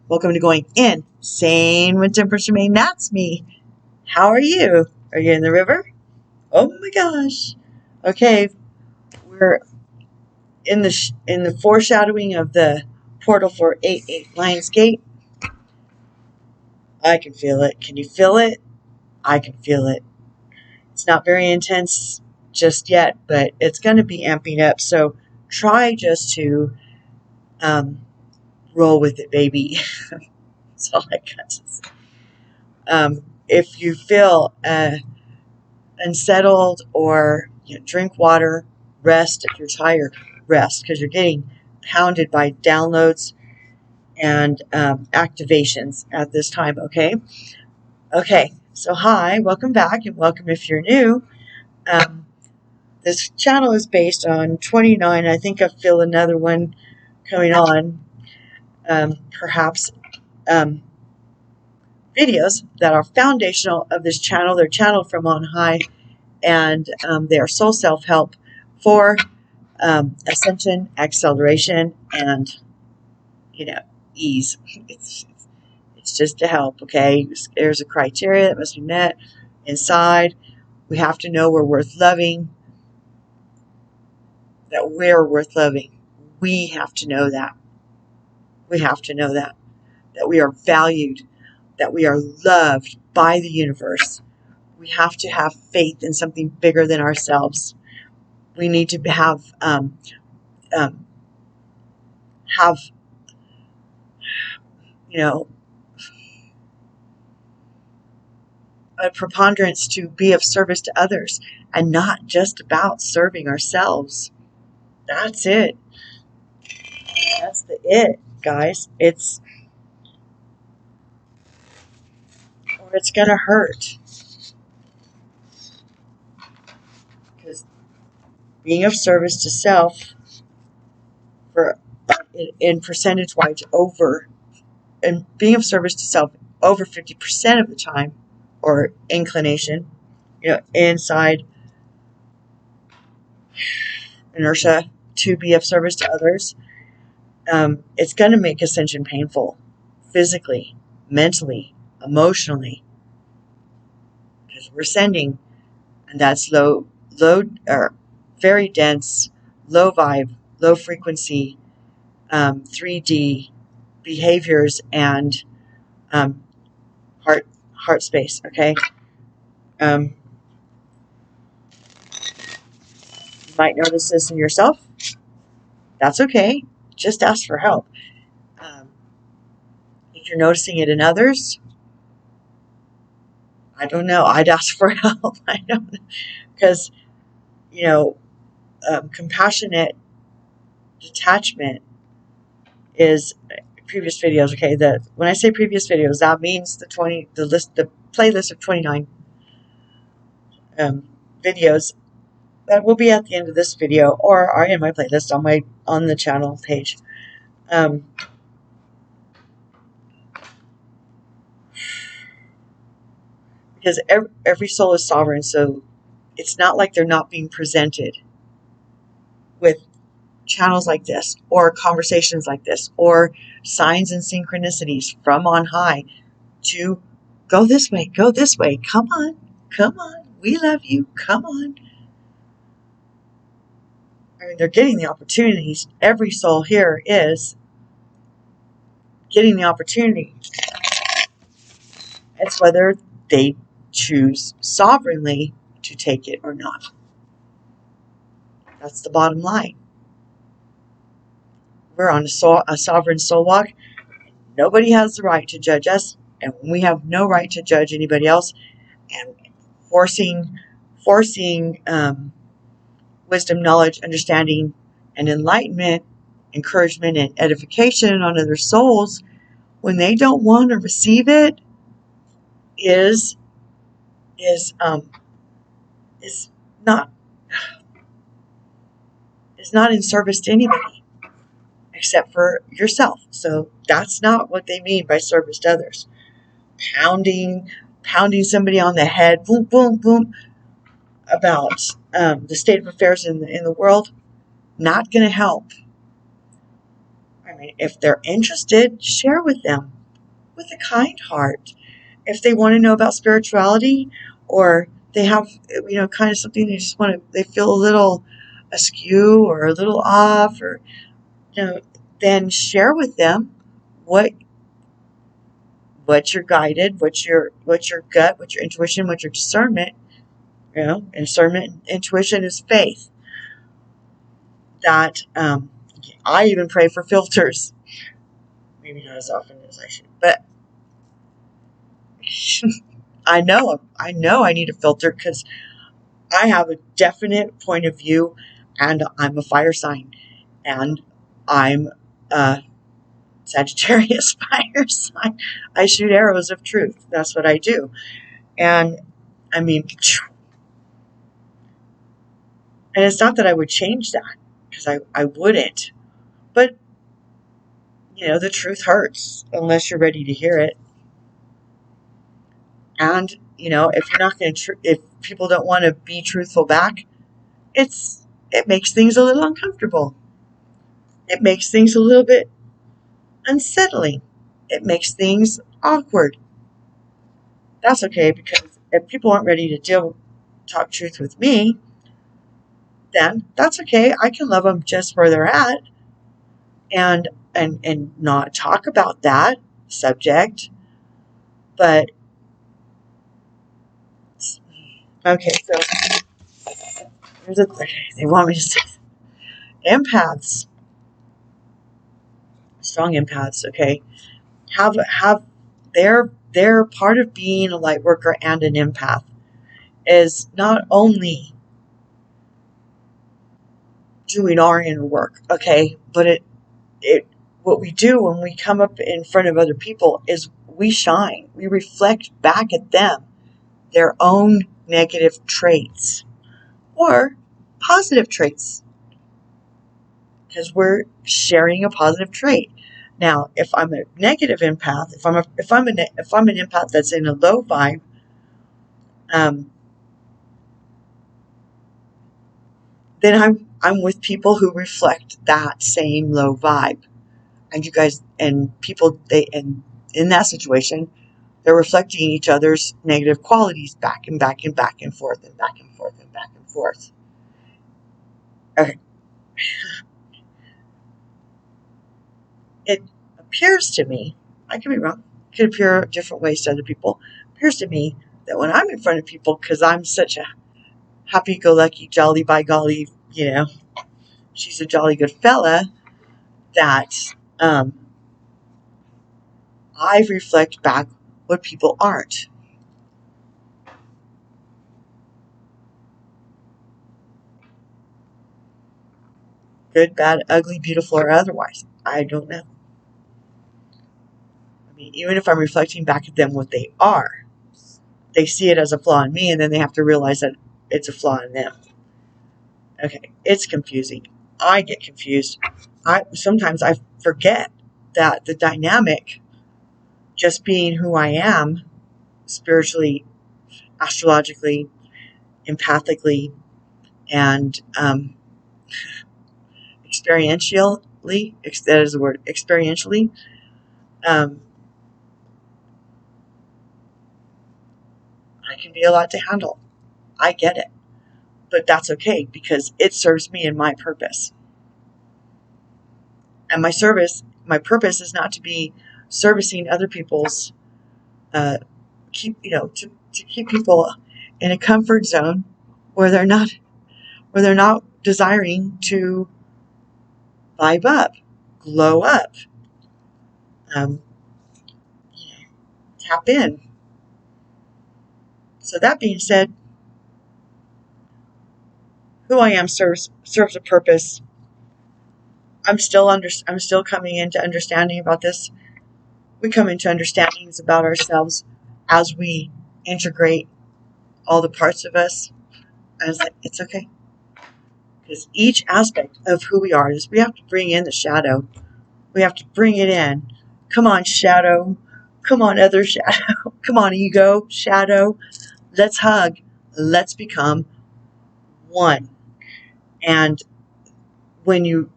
Welcome to Going Insane with Temperature Maine. That's me. How are you? Are you in the river? Oh my gosh. Okay, we're in the foreshadowing of the portal for 8-8 Lionsgate. I can feel it. Can you feel it? I can feel it. It's not very intense just yet, but it's going to be amping up. So try just to roll with it, baby. That's all I got to say. If you feel unsettled, or drink water, rest. If you're tired, rest, because you're getting pounded by downloads and activations at this time. Okay, so hi, welcome back, and welcome if you're new. This channel is based on 29. I think I feel another one coming on, perhaps videos that are foundational of this channel. They're channeled from on high, and they are soul self-help for ascension, acceleration, and ease. It's just to help. Okay, there's a criteria that must be met inside. We have to know we're worth loving, that we're worth loving. We have to know that. We have to know that we are valued, that we are loved by the universe. We have to have faith in something bigger than ourselves. We need to have a preponderance to be of service to others, and not just about serving ourselves. That's it. That's it, guys. It's gonna hurt, because being of service to self, in percentage wise, and being of service to self over 50% of the time, or inclination, inside inertia to be of service to others, it's going to make ascension painful, physically, mentally, emotionally, because we're sending, and that's low, or very dense, low vibe, low frequency, 3D behaviors and heart space. Okay. You might notice this in yourself. That's okay. Just ask for help. If you're noticing it in others, I don't know. I'd ask for help. I don't know. Because, compassionate detachment is previous videos. Okay. When I say previous videos, that means the playlist of 29 videos that will be at the end of this video, or are in my playlist on the channel page. Because every soul is sovereign, so it's not like they're not being presented with channels like this, or conversations like this, or signs and synchronicities from on high to go this way, come on, we love you, come on. I mean, they're getting the opportunities. Every soul here is getting the opportunity. It's whether they choose sovereignly to take it or not. That's the bottom line. We're on a sovereign soul walk. Nobody has the right to judge us, and we have no right to judge anybody else. And forcing wisdom, knowledge, understanding, and enlightenment, encouragement, and edification on other souls when they don't want to receive it is not in service to anybody except for yourself. So that's not what they mean by service to others. Pounding somebody on the head, boom, boom, boom, about the state of affairs in the world, not going to help. I mean, if they're interested, share with them. with a kind heart. If they want to know about spirituality, or they have, kind of something they feel a little askew or a little off, or, then share with them what you're guided, what's your gut, what's your intuition, what's your discernment. Discernment, intuition is faith. That I even pray for filters. Maybe not as often as I should, but I know I need a filter because I have a definite point of view, and I'm a fire sign, and I'm a Sagittarius fire sign. I shoot arrows of truth. That's what I do. And I mean, and it's not that I would change that, because I wouldn't. But, the truth hurts unless you're ready to hear it. And, if you're not going to, if people don't want to be truthful back, it makes things a little uncomfortable. It makes things a little bit unsettling. It makes things awkward. That's okay, because if people aren't ready to talk truth with me, then that's okay. I can love them just where they're at, and not talk about that subject. But okay, so they want me to say empaths, strong empaths. Okay, have they're part of being a light worker and an empath is not only doing our inner work, okay, but it what we do when we come up in front of other people is we shine. We reflect back at them their own negative traits or positive traits, because we're sharing a positive trait. Now, if I'm a negative empath, if I'm an empath that's in a low vibe, then I'm with people who reflect that same low vibe, and you guys and people and in that situation, they're reflecting each other's negative qualities back and back and back and forth and back and forth and back and forth. Okay. It appears to me, I could be wrong, it could appear different ways to other people. It appears to me that when I'm in front of people, because I'm such a happy-go-lucky, jolly by golly, she's a jolly good fella, that I reflect back what people aren't. Good, bad, ugly, beautiful, or otherwise. I don't know. I mean, even if I'm reflecting back at them what they are, they see it as a flaw in me, and then they have to realize that it's a flaw in them. Okay, it's confusing. I get confused. Sometimes I forget that the dynamic, just being who I am, spiritually, astrologically, empathically, and experientially, that is the word, experientially, I can be a lot to handle. I get it. But that's okay, because it serves me and my purpose. And my purpose is not to be servicing other people's, to keep people in a comfort zone where they're not desiring to vibe up, glow up, um, tap in. So that being said, who I am serves a purpose. I'm still coming into understanding about this. We come into understandings about ourselves as we integrate all the parts of us. And it's okay, because each aspect of who we are is, we have to bring in the shadow. We have to bring it in. Come on, shadow. Come on, other shadow. Come on, ego, shadow. Let's hug. Let's become one. And when you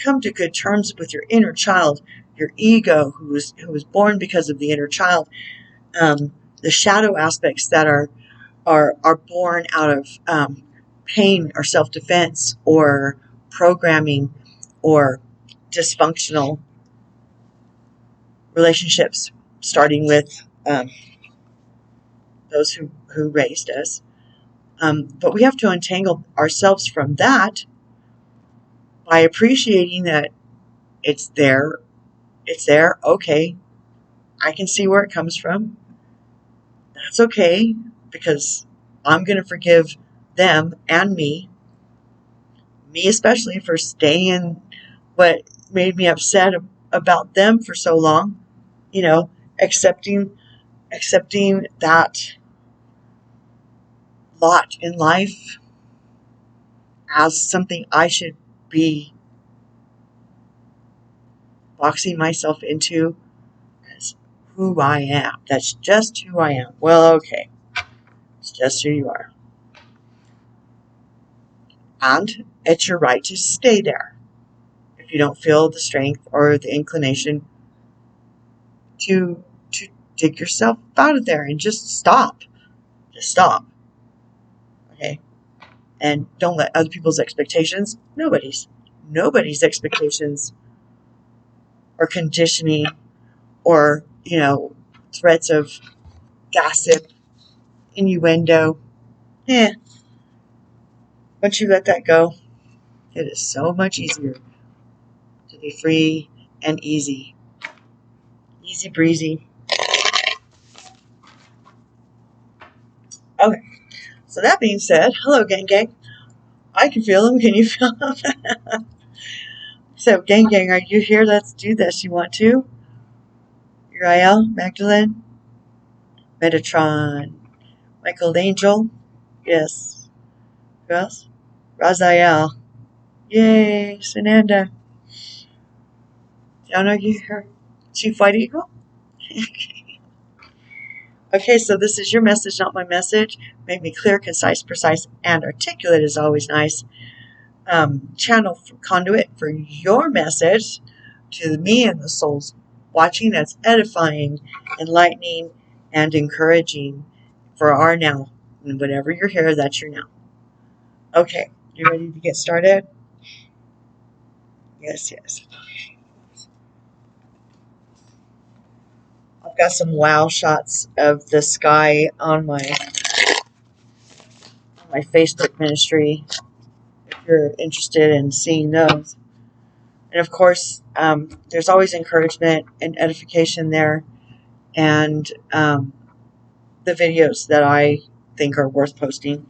come to good terms with your inner child, your ego, who was born because of the inner child, the shadow aspects that are born out of pain or self-defense or programming or dysfunctional relationships, starting with those who raised us. But we have to untangle ourselves from that by appreciating that it's there. It's there. Okay. I can see where it comes from. That's okay, because I'm going to forgive them and me especially, for staying in what made me upset about them for so long. Accepting that lot in life as something I should be boxing myself into as who I am. That's just who I am. Well, okay. It's just who you are. And it's your right to stay there if you don't feel the strength or the inclination to dig yourself out of there and just stop. Just stop. Okay? And don't let other people's expectations, nobody's expectations or conditioning or, threats of gossip, innuendo. Once you let that go, it is so much easier to be free and easy. Easy breezy. Okay. So that being said, hello, gang. I can feel them. Can you feel them? So, gang, are you here? Let's do this. You want to? Uriel, Magdalene, Metatron, Michaelangel. Yes. Who else? Raziel. Yay, Sananda. Down, are you here? Chief White Eagle? Okay, so this is your message, not my message. Make me clear, concise, precise, and articulate is always nice. Channel conduit for your message to me and the souls watching, that's edifying, enlightening, and encouraging for our now. And whenever you're here, that's your now. Okay, you ready to get started? Yes. I've got some wow shots of the sky on my Facebook ministry if you're interested in seeing those. And of course, there's always encouragement and edification there, and the videos that I think are worth posting.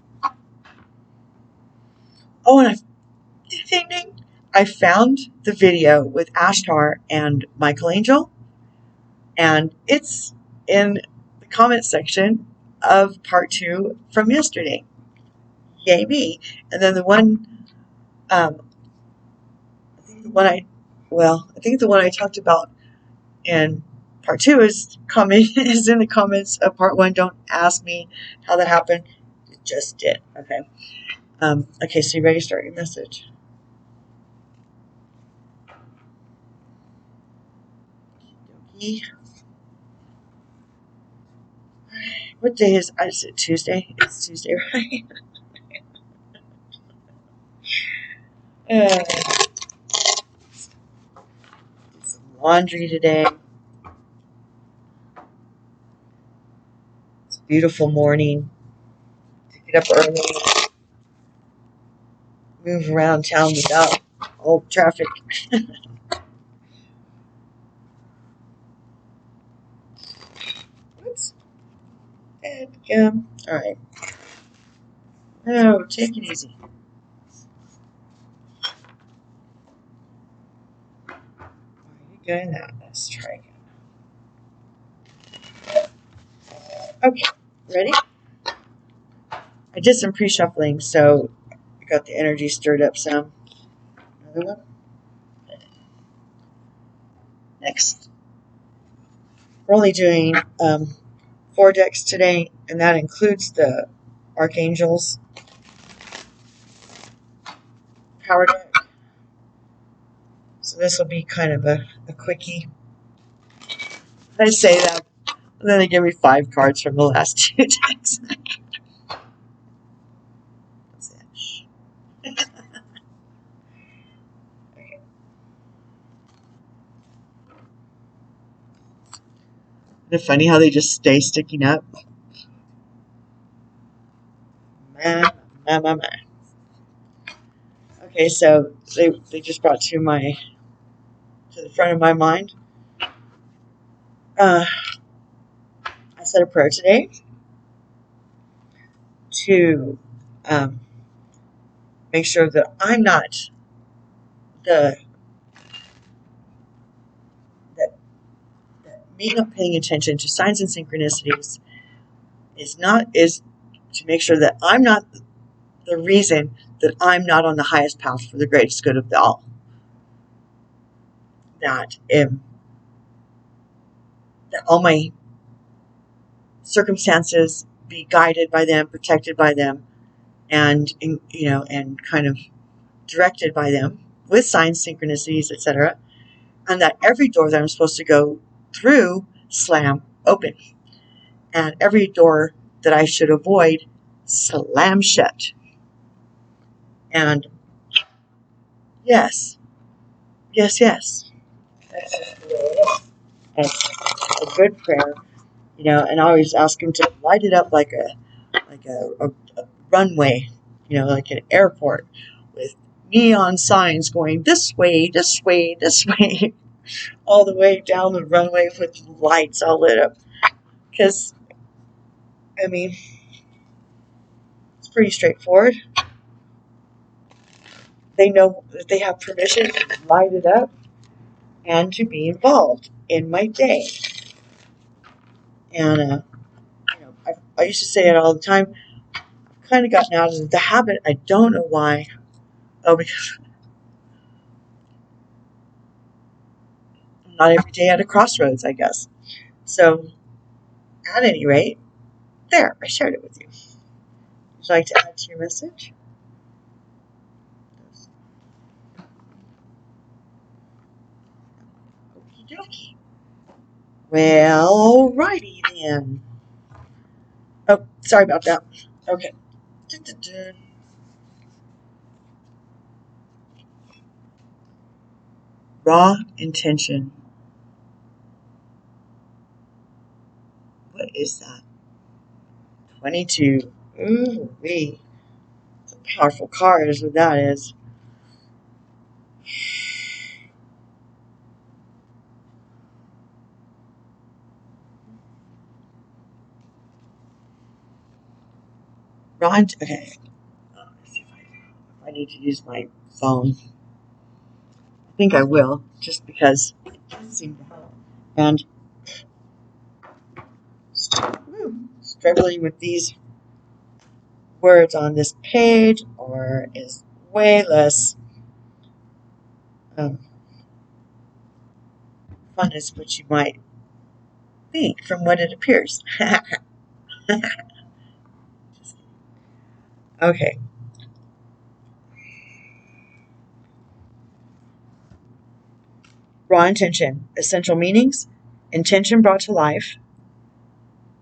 Oh, and I found the video with Ashtar and Michaelangel, and it's in the comment section of part 2 from yesterday. Yay me! And then the one, I think the one I talked about in part 2 is in the comments of part 1. Don't ask me how that happened. It just did. Okay. Okay, so you ready to start your message? What day is it? Tuesday? It's Tuesday, right? Did some laundry today. It's a beautiful morning. To get up early, move around town without all traffic. Whoops. All right. No, take it easy. Why are you doing that? Let's try again. Okay, ready? I did some pre-shuffling, so I got the energy stirred up some. Another one. Next. We're only doing 4 decks today, and that includes the Archangel's power deck. So this will be kind of a quickie. I say that, and then they give me 5 cards from the last 2 decks. Isn't it funny how they just stay sticking up? Okay, so they just brought to the front of my mind. I said a prayer today to make sure that I'm not that me not paying attention to signs and synchronicities is to make sure that I'm not the reason that I'm not on the highest path for the greatest good of the all. That all my circumstances be guided by them, protected by them, and and kind of directed by them with signs, synchronicities, etc. And that every door that I'm supposed to go through slam open, and every door that I should avoid slam shut. And yes. That's a good prayer, and I always ask him to light it up like a runway, like an airport with neon signs going this way, this way, this way, all the way down the runway with lights all lit up. Because, I mean, it's pretty straightforward. They know that they have permission to light it up and to be involved in my day. And, I used to say it all the time. I've kind of gotten out of the habit. I don't know why. Oh, because I'm not every day at a crossroads, I guess. So, at any rate, there, I shared it with you. Would you like to add to your message? Okie dokie. Well, alrighty then. Oh, sorry about that. Okay. Raw intention. What is that? 22. Ooh, wee. It's a powerful card, is what that is. Raw. Okay. Let's see if I need to use my phone. I think I will, just because it does seem to help. And struggling with these words on this page or is way less fun as what you might think from what it appears. Okay. Raw intention. Essential meanings. Intention brought to life.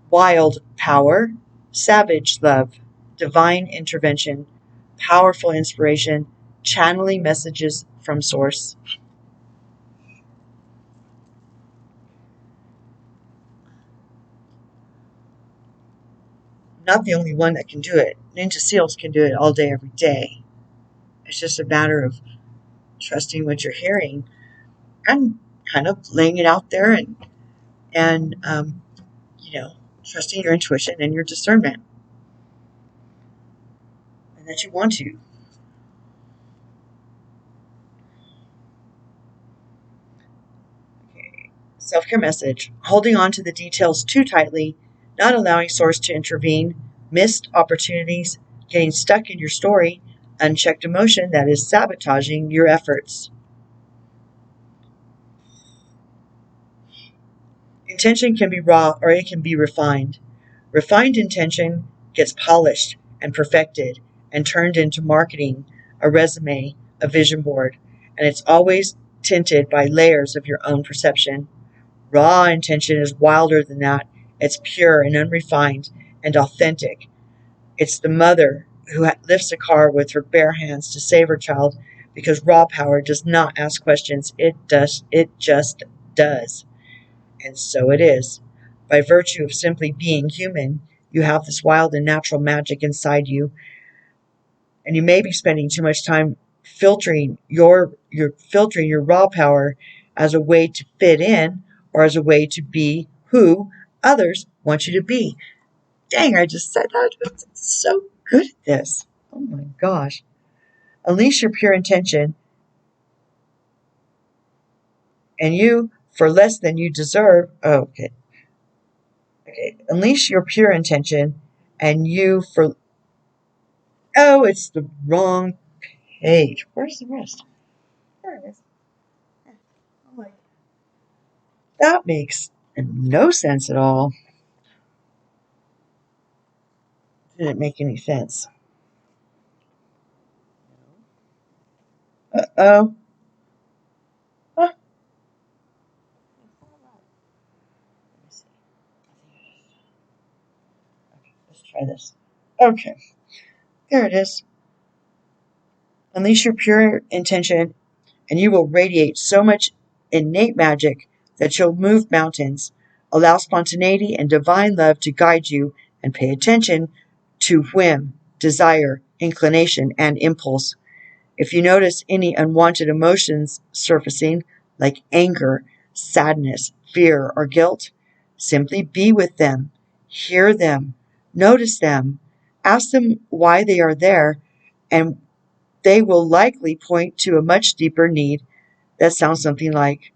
Wild power. Savage love. Divine intervention. Powerful inspiration. Channeling messages from source. Not the only one that can do it. Ninja SEALs can do it all day, every day. It's just a matter of trusting what you're hearing and kind of laying it out there and trusting your intuition and your discernment, and that you want to. Okay. Self-care message. Holding on to the details too tightly, not allowing source to intervene, missed opportunities, getting stuck in your story, unchecked emotion that is sabotaging your efforts. Intention can be raw or it can be refined. Refined intention gets polished and perfected and turned into marketing, a resume, a vision board, and it's always tinted by layers of your own perception. Raw intention is wilder than that. It's pure and unrefined and authentic. It's the mother who lifts a car with her bare hands to save her child because raw power does not ask questions. It does. It just does. And so it is. By virtue of simply being human, you have this wild and natural magic inside you, and you may be spending too much time filtering your raw power as a way to fit in or as a way to be who others want you to be. Dang, I just said that. I'm so good at this. Oh my gosh. Unleash your pure intention, and you, for less than you deserve. Oh, okay. Okay. Unleash your pure intention, and you for. Oh, it's the wrong page. Where's the rest? There it is. Oh my. That makes no sense at all. Didn't make any sense. Uh-oh. Huh. Let me see. Okay, let's try this. Okay. There it is. Unleash your pure intention, and you will radiate so much innate magic that you'll move mountains. Allow spontaneity and divine love to guide you, and pay attention to whim, desire, inclination, and impulse. If you notice any unwanted emotions surfacing, like anger, sadness, fear, or guilt, simply be with them, hear them, notice them, ask them why they are there, and they will likely point to a much deeper need that sounds something like,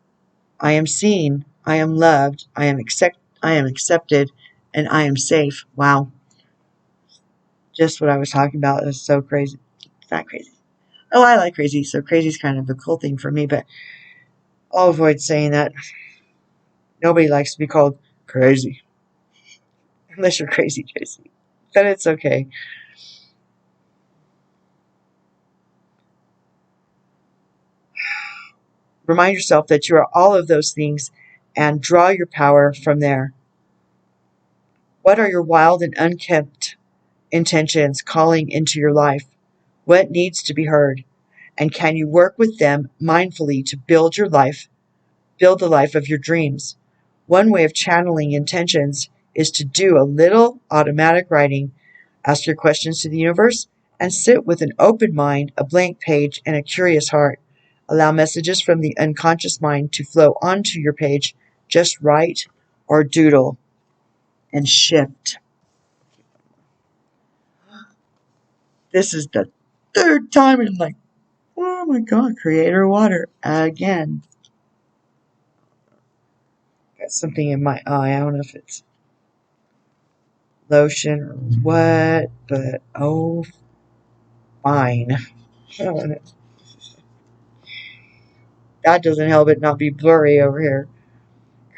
I am seen, I am loved, I am accepted, and I am safe. Wow. Just what I was talking about. It's so crazy. It's not crazy. Oh, I like crazy, so crazy is kind of a cool thing for me, but I'll avoid saying that. Nobody likes to be called crazy. Unless you're crazy, Tracy. But it's okay. Remind yourself that you are all of those things and draw your power from there. What are your wild and unkempt intentions calling into your life? What needs to be heard? And can you work with them mindfully to build the life of your dreams? One way of channeling intentions is to do a little automatic writing. Ask your questions to the universe and sit with an open mind, a blank page, and a curious heart. Allow messages from the unconscious mind to flow onto your page. Just write or doodle and shift. This is the third time in like, oh my God, Creator Water again. Got something in my eye. I don't know if it's lotion or what, but oh, fine. That doesn't help it not be blurry over here.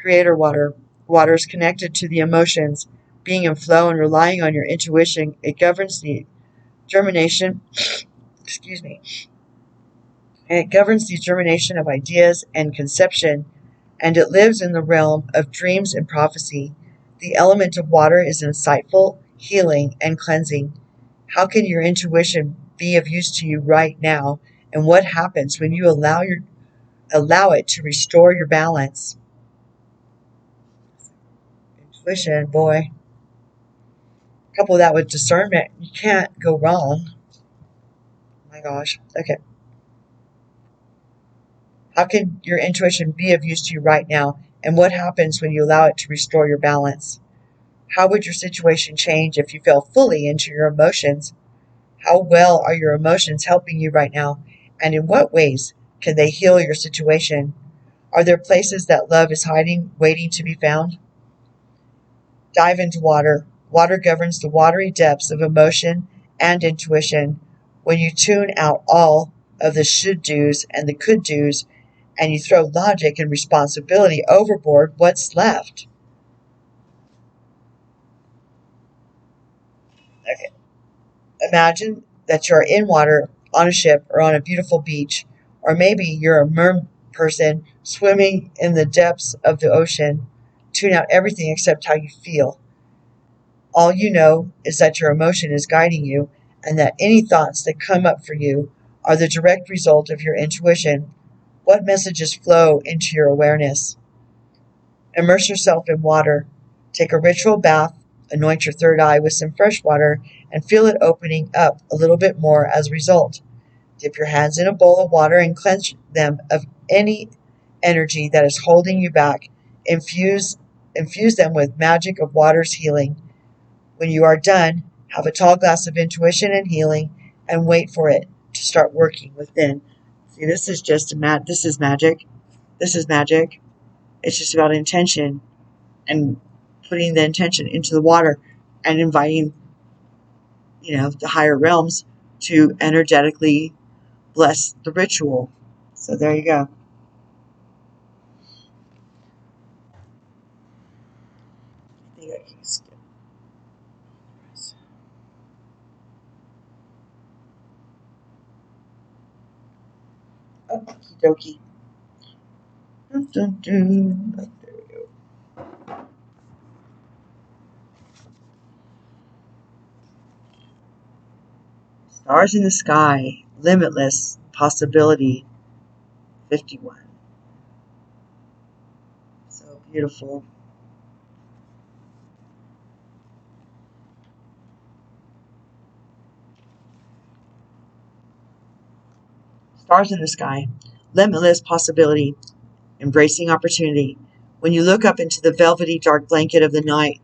Creator water. Water is connected to the emotions, being in flow and relying on your intuition. It governs the germination, excuse me, and it governs the germination of ideas and conception, and it lives in the realm of dreams and prophecy. The element of water is insightful, healing, and cleansing. How can your intuition be of use to you right now? And what happens when you allow it to restore your balance? Intuition, boy. Couple that with discernment, you can't go wrong. Oh my gosh. Okay. How can your intuition be of use to you right now? And what happens when you allow it to restore your balance? How would your situation change if you fell fully into your emotions? How well are your emotions helping you right now? And in what ways can they heal your situation? Are there places that love is hiding, waiting to be found? Dive into water. Water governs the watery depths of emotion and intuition. When you tune out all of the should do's and the could do's, and you throw logic and responsibility overboard, what's left? Okay. Imagine that you're in water on a ship or on a beautiful beach, or maybe you're person swimming in the depths of the ocean. Tune out everything except how you feel. All you know is that your emotion is guiding you, and that any thoughts that come up for you are the direct result of your intuition. What messages flow into your awareness? Immerse yourself in water. Take a ritual bath, anoint your third eye with some fresh water, and feel it opening up a little bit more as a result. Dip your hands in a bowl of water and cleanse them of any energy that is holding you back. Infuse them with magic of water's healing. When you are done, have a tall glass of intuition and healing and wait for it to start working within. See, this is just this is magic. This is magic. It's just about intention and putting the intention into the water and inviting, the higher realms to energetically bless the ritual. So there you go. I think I can skip. Okie dokie. Dun, dun, dun. There we go. Stars in the Sky, Limitless Possibility, 51. So beautiful. Stars in the Sky, Limitless Possibility, Embracing Opportunity. When you look up into the velvety dark blanket of the night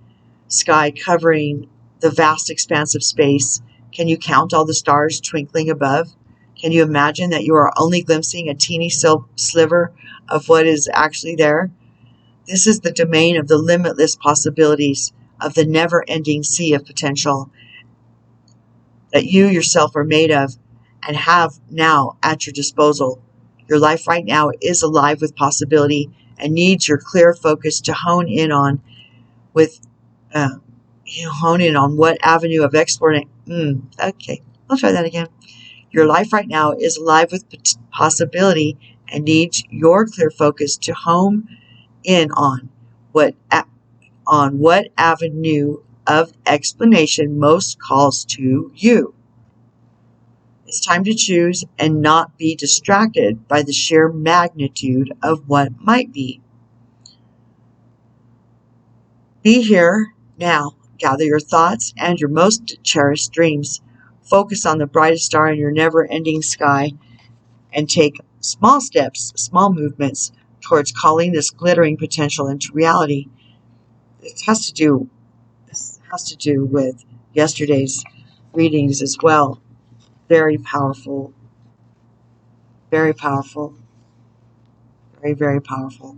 sky covering the vast expanse of space, can you count all the stars twinkling above? Can you imagine that you are only glimpsing a teeny sliver of what is actually there? This is the domain of the limitless possibilities, of the never-ending sea of potential that you yourself are made of and have now at your disposal. Your life right now is alive with possibility and needs your clear focus to hone in on what avenue of exploring. Okay, I'll try that again. Your life right now is alive with possibility and needs your clear focus to hone in on what avenue of explanation most calls to you. It's time to choose and not be distracted by the sheer magnitude of what might be. Be here now. Gather your thoughts and your most cherished dreams. Focus on the brightest star in your never-ending sky and take small steps, small movements towards calling this glittering potential into reality. This has to do with yesterday's readings as well. Very powerful. Very powerful. Very, very powerful.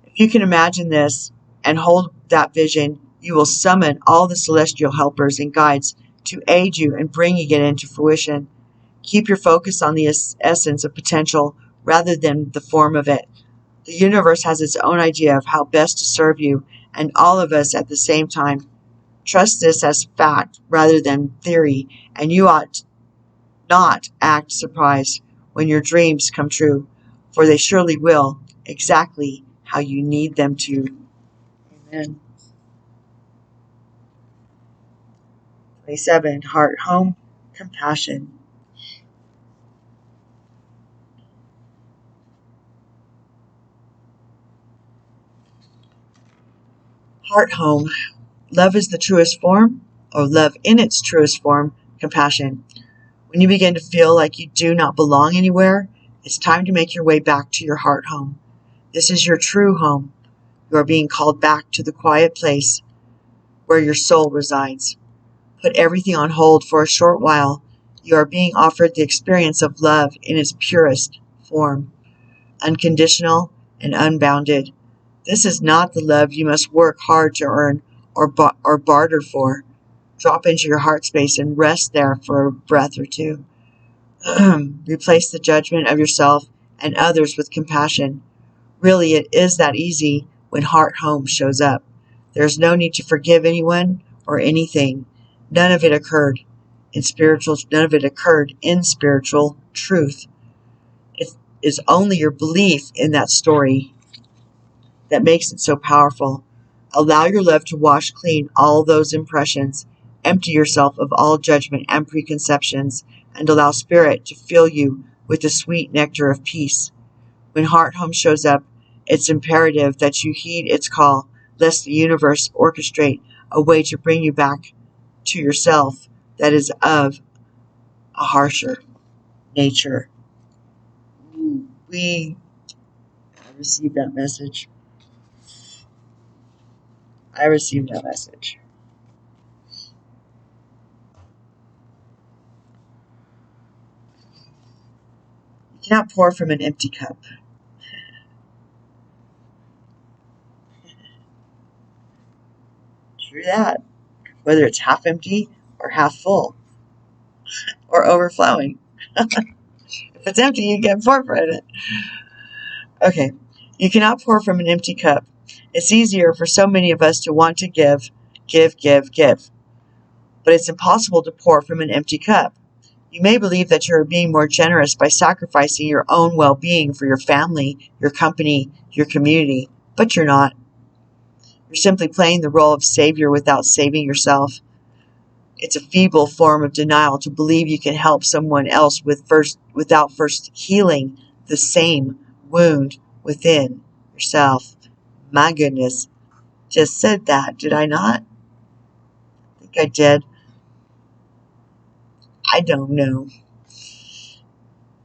If you can imagine this and hold that vision, you will summon all the celestial helpers and guides to aid you in bringing it into fruition. Keep your focus on the essence of potential rather than the form of it. The universe has its own idea of how best to serve you and all of us at the same time. Trust this as fact rather than theory, and you ought not act surprised when your dreams come true, for they surely will, exactly how you need them to. Amen. 27. Heart, home, compassion. Heart, home. Love is the truest form, or love in its truest form, compassion. When you begin to feel like you do not belong anywhere, it's time to make your way back to your heart home. This is your true home. You are being called back to the quiet place where your soul resides. Put everything on hold for a short while. You are being offered the experience of love in its purest form, unconditional and unbounded. This is not the love you must work hard to earn or barter for. Drop into your heart space and rest there for a breath or two. Replace the judgment of yourself and others with compassion. Really, it is that easy when heart home shows up. There's no need to forgive anyone or anything. None of it occurred. in spiritual, none of it occurred in spiritual truth. It is only your belief in that story that makes it so powerful. Allow your love to wash clean all those impressions. Empty yourself of all judgment and preconceptions, and allow Spirit to fill you with the sweet nectar of peace. When Heart Home shows up, it's imperative that you heed its call, lest the universe orchestrate a way to bring you back to yourself that is of a harsher nature. I received that message. I received that message. You cannot pour from an empty cup. True that. Whether it's half empty or half full or overflowing. If it's empty, you can't pour from it. Okay. You cannot pour from an empty cup. It's easier for so many of us to want to give. But it's impossible to pour from an empty cup. You may believe that you are being more generous by sacrificing your own well-being for your family, your company, your community, but you're not. You're simply playing the role of savior without saving yourself. It's a feeble form of denial to believe you can help someone else without first healing the same wound within yourself. My goodness, just said that, did I not? I think I did. I don't know.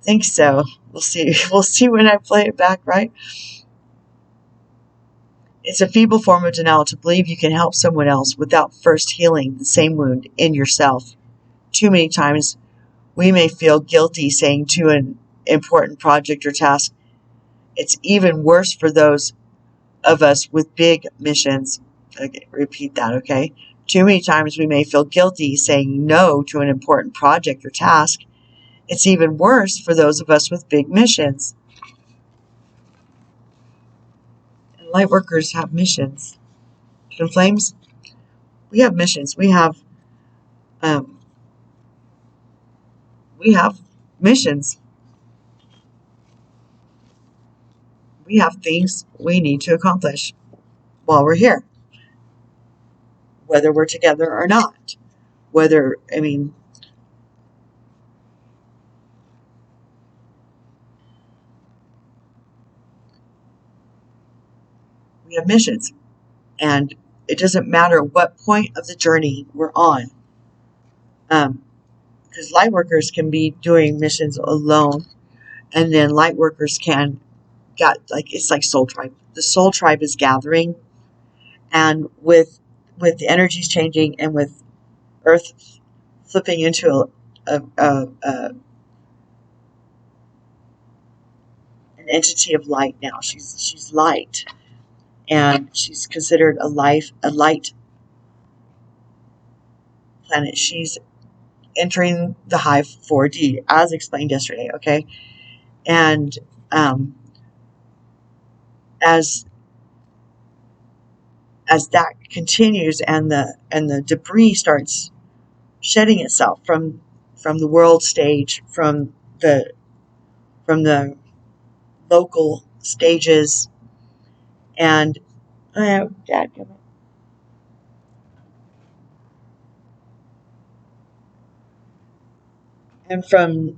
Think so. We'll see. We'll see when I play it back, right? It's a feeble form of denial to believe you can help someone else without first healing the same wound in yourself. Too many times we may feel guilty saying to an important project or task, it's even worse for those of us with big missions. Okay, repeat that, okay? Too many times we may feel guilty saying no to an important project or task. It's even worse for those of us with big missions. And light workers have missions. Twin flames, we have missions. We have missions. We have things we need to accomplish while we're here, whether we're together or not. We have missions, and it doesn't matter what point of the journey we're on. Because light workers can be doing missions alone, and then light workers it's like soul tribe. The soul tribe is gathering, and with the energies changing, and with Earth flipping into an entity of light now. She's light, and she's considered a light planet. She's entering the high 4D, as explained yesterday. Okay, and as that continues, and the debris starts shedding itself from the world stage, from the local stages, and Dad, come on. And from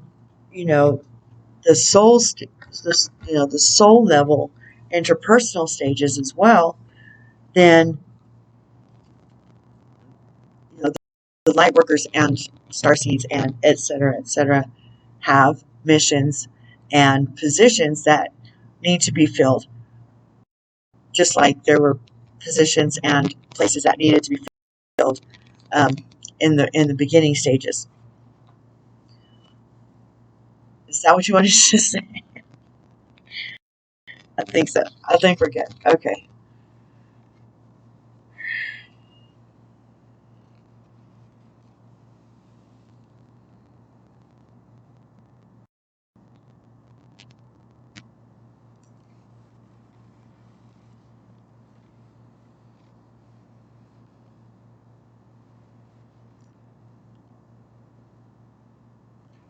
the soul, the soul level, interpersonal stages as well, then the light workers and starseeds and etc. have missions and positions that need to be filled, just like there were positions and places that needed to be filled in the beginning stages. Is that what you wanted to say? I think so. I think we're good. Okay.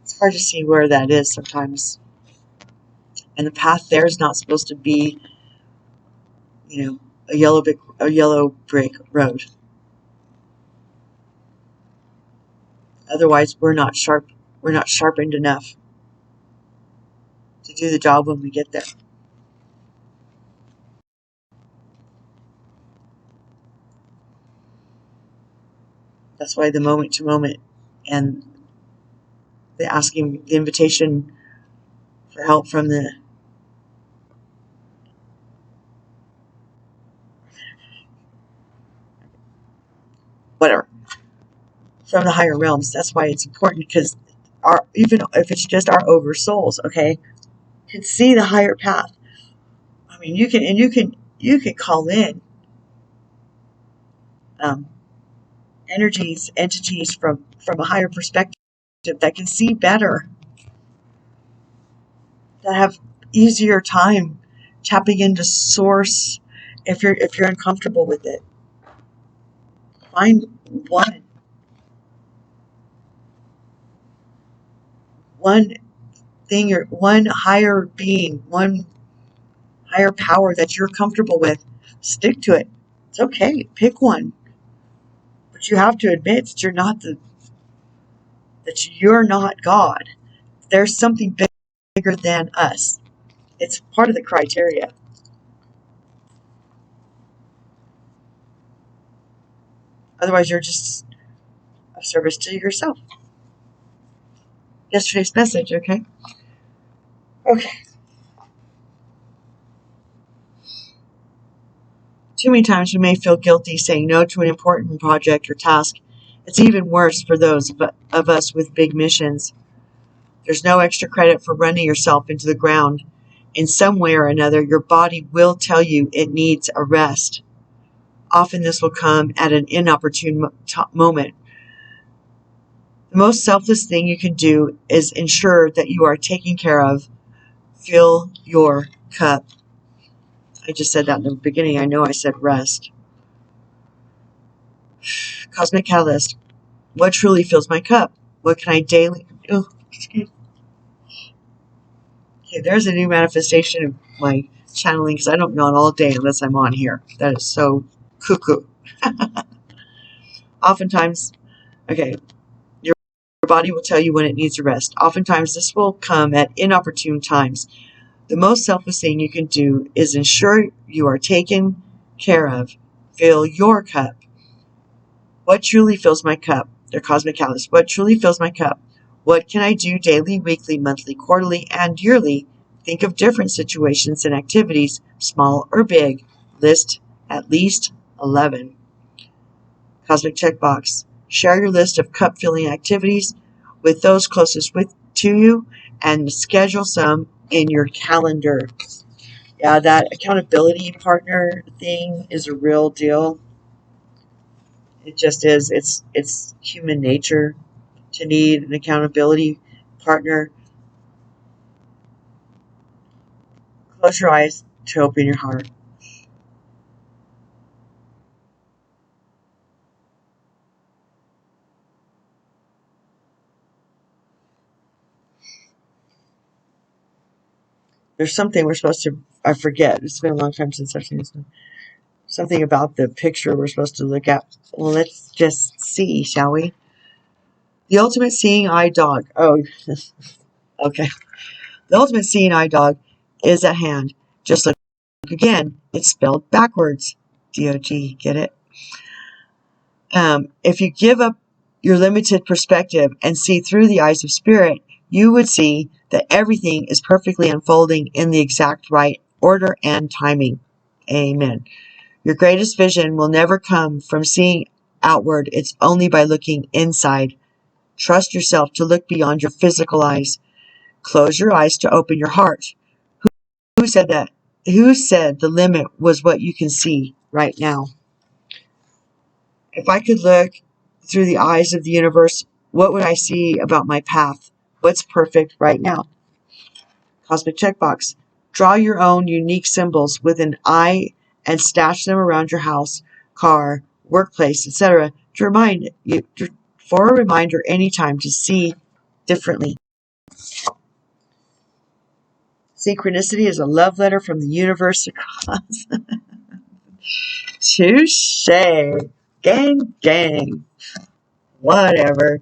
It's hard to see where that is sometimes. And the path there is not supposed to be, a yellow brick road. Otherwise, we're not sharpened enough to do the job when we get there. That's why the moment to moment and the invitation for help from the from the higher realms. That's why it's important, because even if it's just our over souls, okay, can see the higher path. I mean, you can call in entities from a higher perspective that can see better, that have easier time tapping into source. If you're uncomfortable with it, find one thing, or one higher being, one higher power that you're comfortable with. Stick to it. It's okay. Pick one, but you have to admit that you're not God. There's something bigger than us. It's part of the criteria. Otherwise, you're just of service to yourself. Yesterday's message, okay? Okay. Too many times we may feel guilty saying no to an important project or task. It's even worse for those of us with big missions. There's no extra credit for running yourself into the ground. In some way or another, your body will tell you it needs a rest. Often this will come at an inopportune moment. The most selfless thing you can do is ensure that you are taken care of. Fill your cup. I just said that in the beginning. I know I said rest. Cosmic Catalyst. What truly fills my cup? What can I daily... Oh, excuse me. Okay, there's a new manifestation of my channeling, because I don't yawn all day unless I'm on here. That is so cuckoo. Oftentimes, okay, your body will tell you when it needs a rest. Oftentimes, this will come at inopportune times. The most selfless thing you can do is ensure you are taken care of. Fill your cup. What truly fills my cup? Their cosmic catalyst. What truly fills my cup? What can I do daily, weekly, monthly, quarterly, and yearly? Think of different situations and activities, small or big. List at least 11. Cosmic checkbox. Share your list of cup-filling activities with those closest to you, and schedule some in your calendar. Yeah, that accountability partner thing is a real deal. It just is. It's human nature to need an accountability partner. Close your eyes to open your heart. There's something we're supposed to... I forget. It's been a long time since I've seen this one. Something about the picture we're supposed to look at. Well, let's just see, shall we? The ultimate seeing eye dog. Oh, okay. The ultimate seeing eye dog is at hand. Just look again. It's spelled backwards. D-O-G. Get it? If you give up your limited perspective and see through the eyes of spirit, you would see that everything is perfectly unfolding in the exact right order and timing. Amen. Your greatest vision will never come from seeing outward. It's only by looking inside. Trust yourself to look beyond your physical eyes. Close your eyes to open your heart. Who said that? Who said the limit was what you can see right now? If I could look through the eyes of the universe, what would I see about my path? What's perfect right now? Cosmic checkbox. Draw your own unique symbols with an eye and stash them around your house, car, workplace, etc. to remind you, for a reminder anytime to see differently. Synchronicity is a love letter from the universe across. Touche. Gang, gang. Whatever.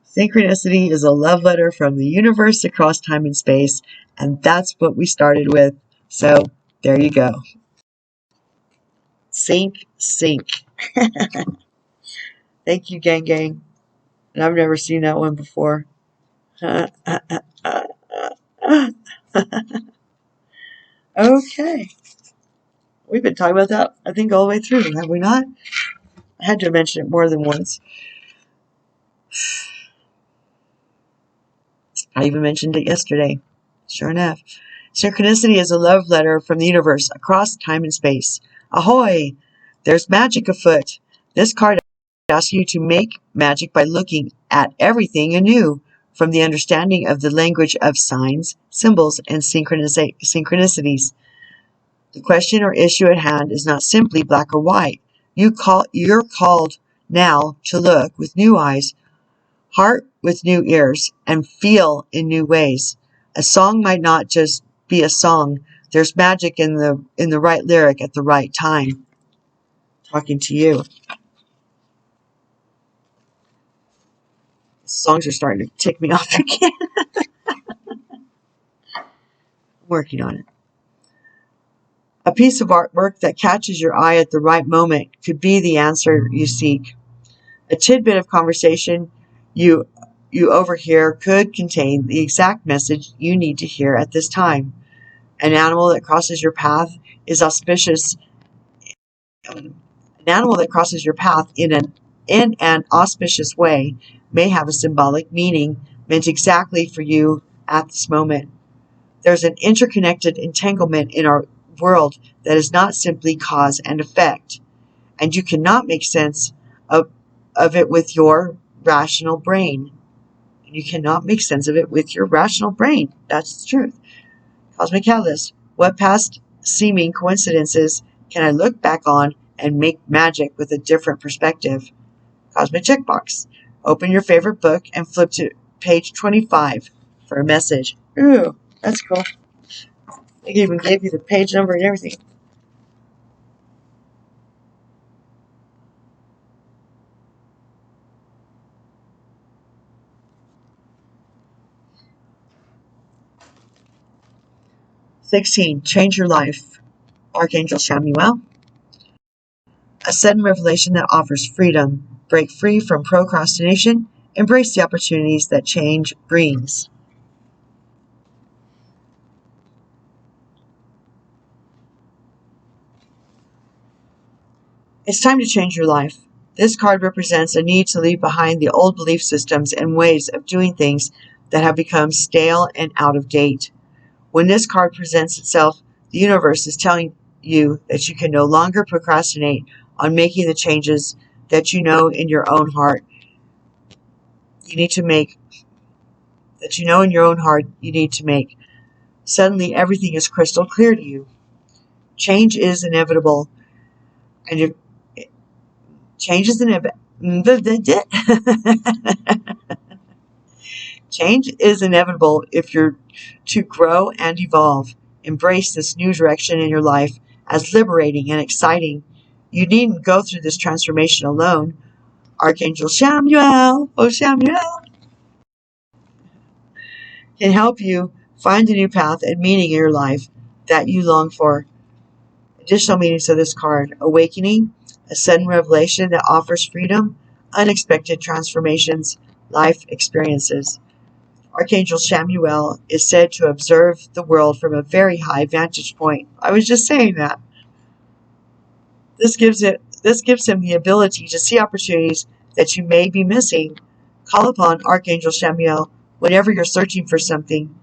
Synchronicity is a love letter from the universe across time and space. And that's what we started with. So there you go. Sync, sync. Thank you, gang, gang. And I've never seen that one before. Okay. We've been talking about that, I think, all the way through, have we not? I had to mention it more than once. I even mentioned it yesterday. Sure enough. Synchronicity is a love letter from the universe across time and space. Ahoy! There's magic afoot. This card asks you to make magic by looking at everything anew from the understanding of the language of signs, symbols, and synchronicities. The question or issue at hand is not simply black or white. You're called now to look with new eyes, heart with new ears, and feel in new ways. A song might not just be a song. There's magic in the right lyric at the right time. Talking to you. Songs are starting to tick me off again. Working on it. A piece of artwork that catches your eye at the right moment could be the answer you seek. A tidbit of conversation you overhear could contain the exact message you need to hear at this time. An animal that crosses your path is auspicious. An animal that crosses your path in an auspicious way may have a symbolic meaning meant exactly for you at this moment. There's an interconnected entanglement in our world that is not simply cause and effect, and you cannot make sense of it with your rational brain. You cannot make sense of it with your rational brain. That's the truth. Cosmic Catalyst. What past seeming coincidences can I look back on and make magic with a different perspective? Cosmic Checkbox. Open your favorite book and flip to page 25 for a message. Ooh, that's cool. They even gave you the page number and everything. "16. Change your life." Archangel Chamuel. A sudden revelation that offers freedom. Break free from procrastination. Embrace the opportunities that change brings. It's time to change your life. This card represents a need to leave behind the old belief systems and ways of doing things that have become stale and out of date. When this card presents itself, the universe is telling you that you can no longer procrastinate on making the changes that you know in your own heart you need to make. Suddenly, everything is crystal clear to you. Change is inevitable, and if change is inevitable. Change is inevitable if you're to grow and evolve. Embrace this new direction in your life as liberating and exciting. You needn't go through this transformation alone. Archangel Chamuel, can help you find a new path and meaning in your life that you long for. Additional meanings of this card: awakening, a sudden revelation that offers freedom, unexpected transformations, life experiences. Archangel Chamuel is said to observe the world from a very high vantage point. I was just saying that. This gives him the ability to see opportunities that you may be missing. Call upon Archangel Chamuel whenever you're searching for something.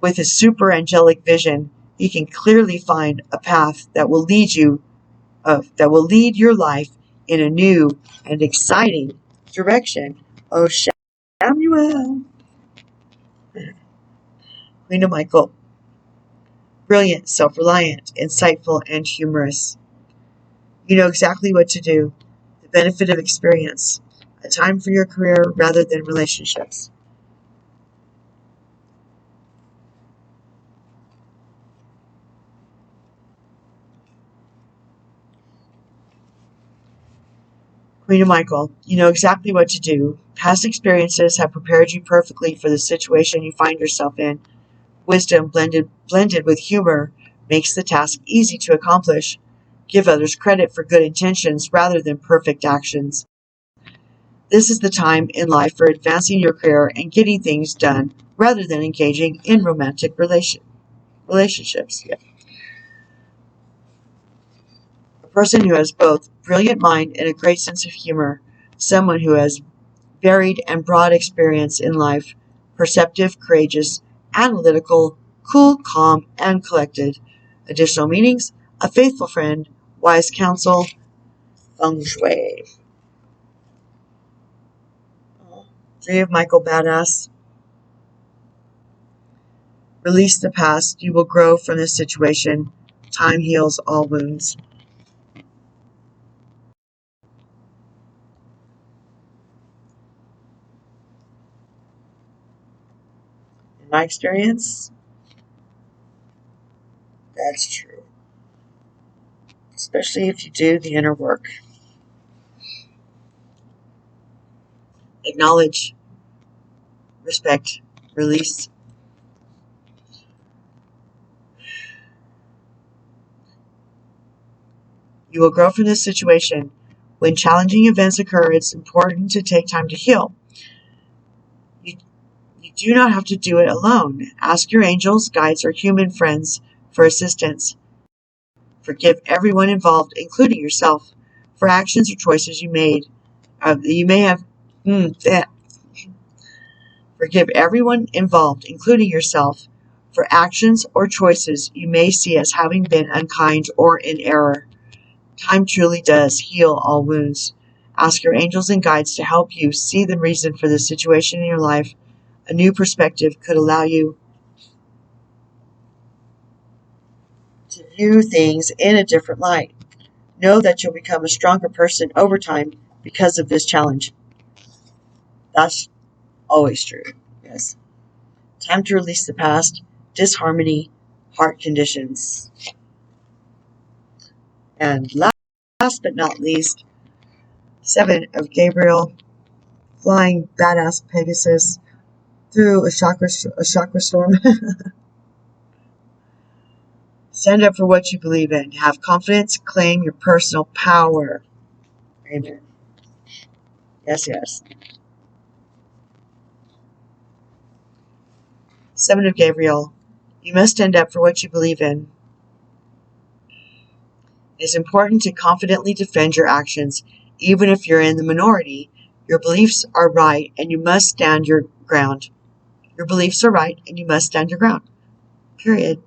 With his super angelic vision, he can clearly find a path that will lead your life in a new and exciting direction. Oh, Chamuel. Queen of Michael. Brilliant, self-reliant, insightful, and humorous. You know exactly what to do. The benefit of experience. A time for your career rather than relationships. Queen of Michael, you know exactly what to do. Past experiences have prepared you perfectly for the situation you find yourself in. Wisdom blended with humor makes the task easy to accomplish. Give others credit for good intentions rather than perfect actions. This is the time in life for advancing your career and getting things done rather than engaging in romantic relationships. Yeah. A person who has both brilliant mind and a great sense of humor, someone who has varied and broad experience in life, perceptive, courageous, analytical, cool, calm, and collected. Additional meanings: a faithful friend, wise counsel, feng shui. Three of Michael Badass. Release the past. You will grow from this situation. Time heals all wounds. In my experience, that's true. Especially if you do the inner work. Acknowledge, respect, release. You will grow from this situation. When challenging events occur, it's important to take time to heal. You do not have to do it alone. Ask your angels, guides, or human friends for assistance. Forgive everyone involved, including yourself, for actions or choices you may have. Forgive everyone involved, including yourself, for actions or choices you may see as having been unkind or in error. Time truly does heal all wounds. Ask your angels and guides to help you see the reason for the situation in your life. A new perspective could allow you to view things in a different light. Know that you'll become a stronger person over time because of this challenge. That's always true. Yes. Time to release the past, disharmony, heart conditions. And last but not least, 7 of Gabriel, flying badass Pegasus through a chakra storm. Stand up for what you believe in. Have confidence. Claim your personal power. Amen. Yes, yes. 7 of Gabriel. You must stand up for what you believe in. It's important to confidently defend your actions, even if you're in the minority. Your beliefs are right, and you must stand your ground. Your beliefs are right, and you must stand your ground. Period.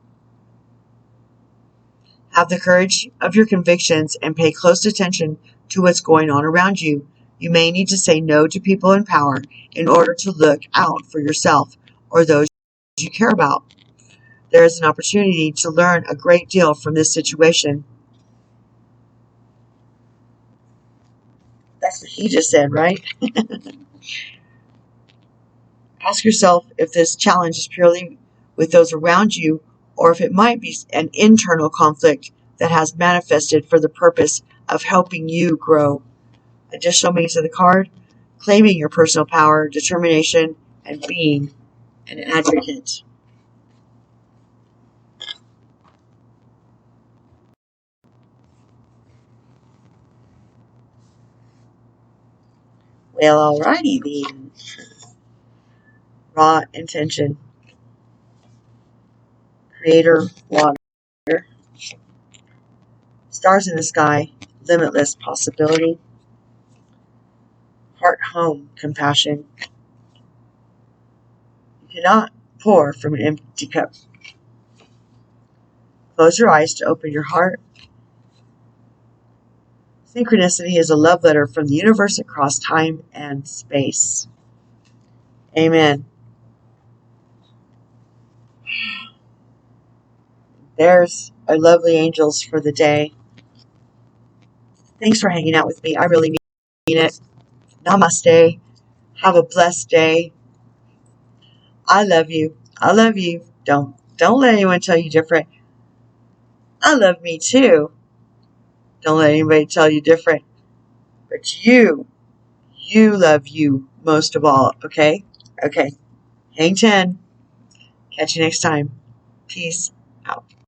Have the courage of your convictions and pay close attention to what's going on around you. You may need to say no to people in power in order to look out for yourself or those you care about. There is an opportunity to learn a great deal from this situation. That's what he just said, right? Ask yourself if this challenge is purely with those around you or if it might be an internal conflict that has manifested for the purpose of helping you grow. Additional meanings of the card: claiming your personal power, determination, and being an advocate. Well, alrighty then. Raw intention. Creator, water. Stars in the sky. Limitless possibility. Heart, home, compassion. You cannot pour from an empty cup. Close your eyes to open your heart. Synchronicity is a love letter from the universe across time and space. Amen. There's our lovely angels for the day. Thanks for hanging out with me. I really mean it. Namaste. Have a blessed day. I love you. I love you. Don't let anyone tell you different. I love me too. Don't let anybody tell you different. But you love you most of all, okay? Okay. Hang 10. Catch you next time. Peace out.